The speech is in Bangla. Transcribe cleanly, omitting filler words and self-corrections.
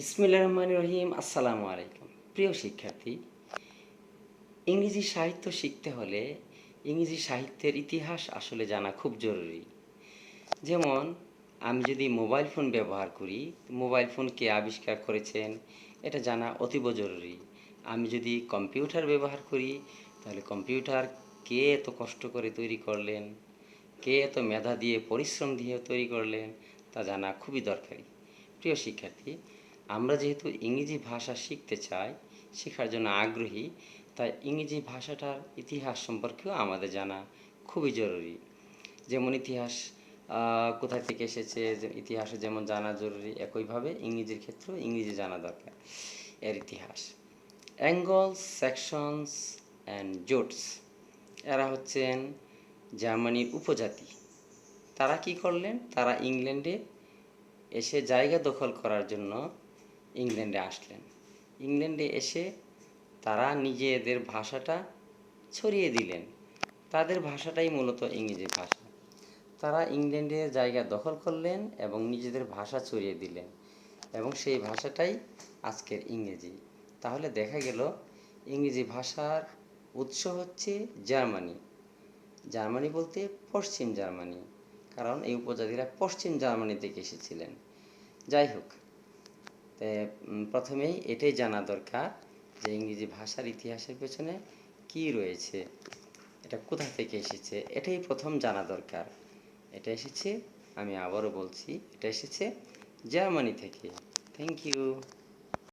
বিসমিল্লাহির রহমানির রহিম। আসসালামু আলাইকুম। প্রিয় শিক্ষার্থী, ইংরেজি সাহিত্য শিখতে হলে ইংরেজি সাহিত্যের ইতিহাস আসলে জানা খুব জরুরি। যেমন আমি যদি মোবাইল ফোন ব্যবহার করি, মোবাইল ফোন কে আবিষ্কার করেছেন এটা জানা অতীব জরুরি। আমি যদি কম্পিউটার ব্যবহার করি, তাহলে কম্পিউটার কে এত কষ্ট করে তৈরি করলেন, কে এত মেধা দিয়ে পরিশ্রম দিয়ে তৈরি করলেন, তা জানা খুবই দরকারি। প্রিয় শিক্ষার্থী, আমরা যেহেতু ইংরেজি ভাষা শিখতে চাই, শেখার জন্য আগ্রহী, তাই ইংরেজি ভাষাটার ইতিহাস সম্পর্কেও আমাদের জানা খুবই জরুরি। যেমন ইতিহাস কোথায় থেকে এসেছে, ইতিহাসে যেমন জানা জরুরি, একইভাবে ইংরেজির ক্ষেত্রেও ইংরেজি জানা দরকার। এর ইতিহাস অ্যাঙ্গলস, স্যাক্সনস অ্যান্ড জোটস এরা হচ্ছেন জার্মানির উপজাতি। তারা কি করলেন? তারা ইংল্যান্ডে এসে জায়গা দখল করার জন্য ইংল্যান্ডে আসলেন। ইংল্যান্ডে এসে তারা নিজেদের ভাষাটা ছড়িয়ে দিলেন। তাদের ভাষাটাই মূলত ইংরেজি ভাষা। তারা ইংল্যান্ডের জায়গা দখল করলেন এবং নিজেদের ভাষা ছড়িয়ে দিলেন, এবং সেই ভাষাটাই আজকের ইংরেজি। তাহলে দেখা গেল ইংরেজি ভাষার উৎস হচ্ছে জার্মানি। জার্মানি বলতে পশ্চিম জার্মানি, কারণ এই উপজাতিরা পশ্চিম জার্মানি থেকে এসেছিলেন। যাই হোক, প্রথমেই এটাই জানা দরকার যে ইংরেজি ভাষার ইতিহাসের পেছনে কী রয়েছে, এটা কোথা থেকে এসেছে, এটাই প্রথম জানা দরকার। এটা এসেছে, আমি আবারও বলছি, এটা এসেছে জার্মানি থেকে। Thank you.